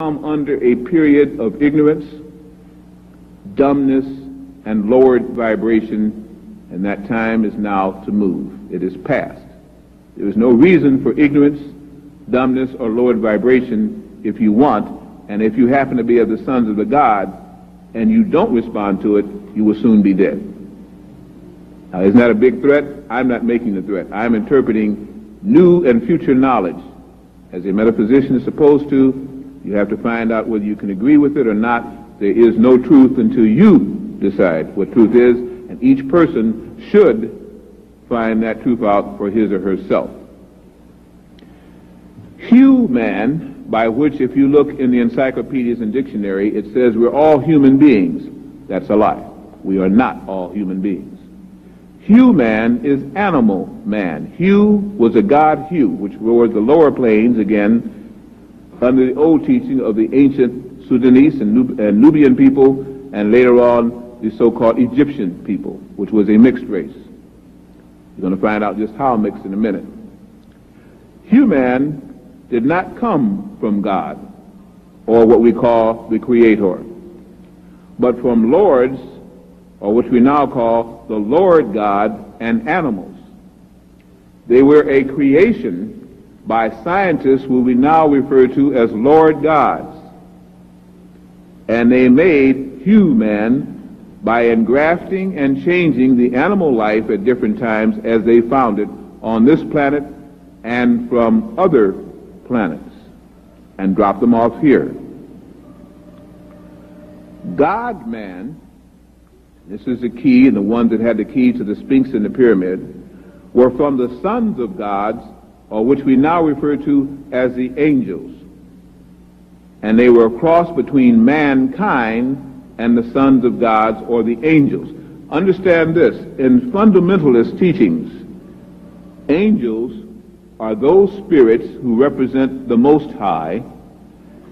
come under a period of ignorance, dumbness, and lowered vibration, and that time is now to move. It is past. There is no reason for ignorance, dumbness, or lowered vibration if you want, and if you happen to be of the sons of the God and you don't respond to it, you will soon be dead. Now, isn't that a big threat? I'm not making the threat. I'm interpreting new and future knowledge. As a metaphysician is supposed to, you have to find out whether you can agree with it or not. There is no truth until you decide what truth is, and each person should find that truth out for his or herself. Hue-Man, by which if you look in the encyclopedias and dictionary, it says we're all human beings. That's a lie. We are not all human beings. Hue-Man is animal man. Hue was a god Hue, which ruled the lower planes, again, under the old teaching of the ancient Sudanese and Nubian people, and later on the so-called Egyptian people, which was a mixed race. You're going to find out just how mixed in a minute. Hue-Man did not come from God, or what we call the Creator, but from lords, or which we now call the Lord God, and animals. They were a creation by scientists who we now refer to as Lord gods. And they made Hue-Man by engrafting and changing the animal life at different times as they found it on this planet and from other planets, and dropped them off here. God-man, this is the key, and the ones that had the key to the Sphinx and the pyramid, were from the sons of gods, or which we now refer to as the angels. And they were a cross between mankind and the sons of gods, or the angels. Understand this, in fundamentalist teachings, angels are those spirits who represent the Most High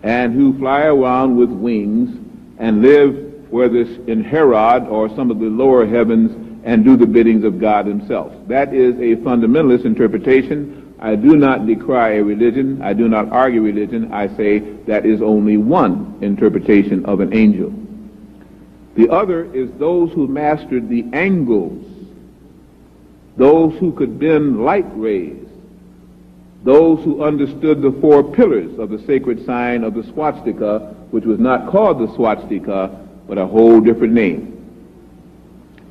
and who fly around with wings and live, whether it's in Herod or some of the lower heavens, and do the biddings of God himself. That is a fundamentalist interpretation. I do not decry a religion. I do not argue religion. I say that is only one interpretation of an angel. The other is those who mastered the angles, those who could bend light rays, those who understood the four pillars of the sacred sign of the swastika, which was not called the swastika, but a whole different name.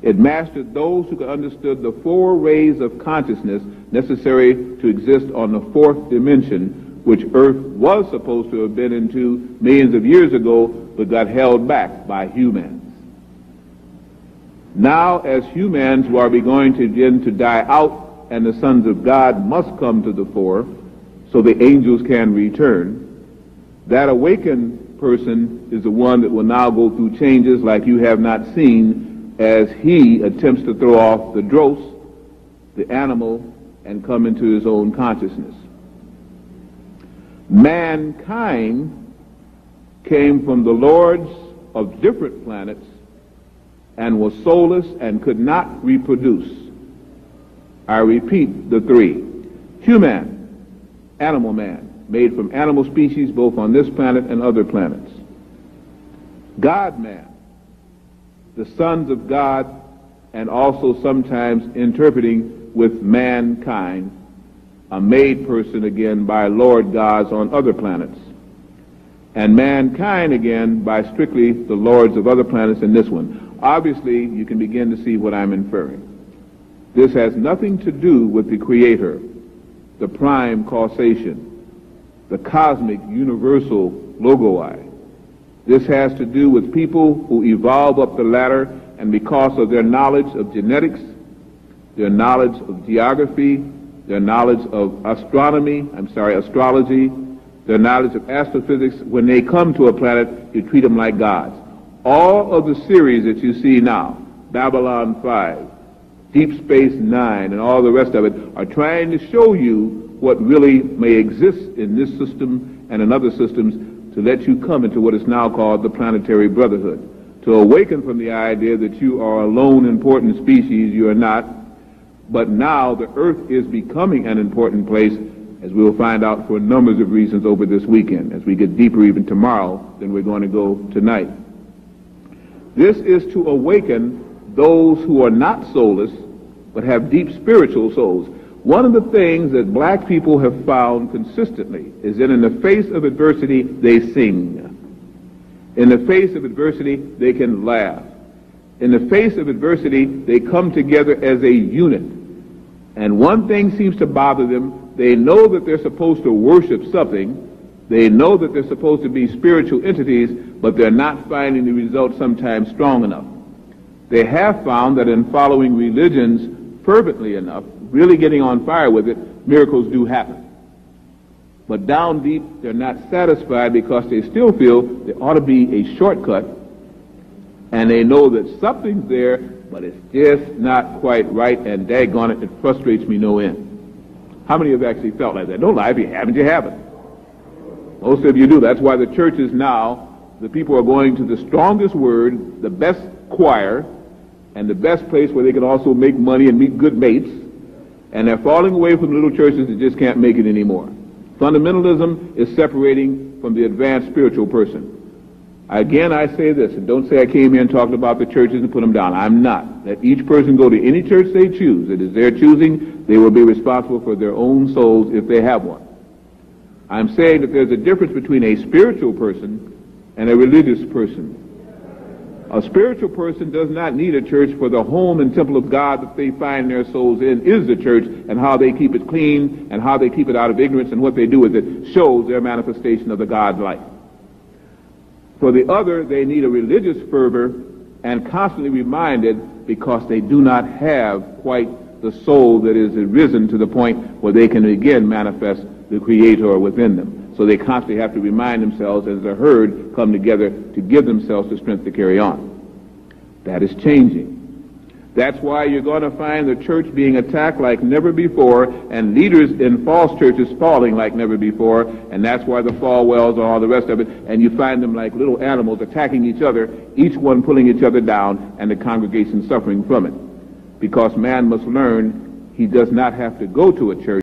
It mastered those who could understood the four rays of consciousness necessary to exist on the fourth dimension, which Earth was supposed to have been into millions of years ago, but got held back by humans. Now, as humans who are going to begin to die out, and the sons of God must come to the fore, so the angels can return, that awakened person is the one that will now go through changes like you have not seen, as he attempts to throw off the dross, the animal, and come into his own consciousness. Mankind came from the lords of different planets and was soulless and could not reproduce. I repeat the three. Hue-Man, animal man, made from animal species both on this planet and other planets. God-man, the sons of God, and also sometimes interpreting with mankind, a made person again by Lord gods on other planets, and mankind again by strictly the lords of other planets in this one. Obviously, you can begin to see what I'm inferring. This has nothing to do with the Creator, the prime causation, the cosmic universal logoi. This has to do with people who evolve up the ladder, and because of their knowledge of genetics, their knowledge of geography, their knowledge of astrology, their knowledge of astrophysics, when they come to a planet, you treat them like gods. All of the series that you see now, Babylon 5, Deep Space Nine, and all the rest of it, are trying to show you what really may exist in this system and in other systems, to let you come into what is now called the planetary brotherhood, to awaken from the idea that you are a lone important species. You are not, but now the Earth is becoming an important place, as we will find out for numbers of reasons over this weekend, as we get deeper even tomorrow than we're going to go tonight. This is to awaken those who are not soulless, but have deep spiritual souls. One of the things that black people have found consistently is that in the face of adversity, they sing. In the face of adversity, they can laugh. In the face of adversity, they come together as a unit. And one thing seems to bother them. They know that they're supposed to worship something. They know that they're supposed to be spiritual entities, but they're not finding the results sometimes strong enough. They have found that in following religions fervently enough, really getting on fire with it, miracles do happen. But down deep, they're not satisfied because they still feel there ought to be a shortcut, and they know that something's there, but it's just not quite right, and daggone it, it frustrates me no end. How many have actually felt like that? Don't lie. If you haven't, you haven't. Most of you do. That's why the churches now, the people are going to the strongest word, the best choir, and the best place where they can also make money and meet good mates, and they're falling away from little churches that just can't make it anymore. Fundamentalism is separating from the advanced spiritual person. Again, I say this, and don't say I came here and talked about the churches and put them down. I'm not. Let each person go to any church they choose. It is their choosing. They will be responsible for their own souls if they have one. I'm saying that there's a difference between a spiritual person and a religious person. A spiritual person does not need a church, for the home and temple of God that they find their souls in is the church, and how they keep it clean and how they keep it out of ignorance and what they do with it shows their manifestation of the God's life. For the other, they need a religious fervor and constantly reminded, because they do not have quite the soul that is arisen to the point where they can again manifest the Creator within them. So they constantly have to remind themselves as a herd come together to give themselves the strength to carry on. That is changing. That's why you're going to find the church being attacked like never before, and leaders in false churches falling like never before, and that's why the Falwells and all the rest of it, and you find them like little animals attacking each other, each one pulling each other down, and the congregation suffering from it. Because man must learn he does not have to go to a church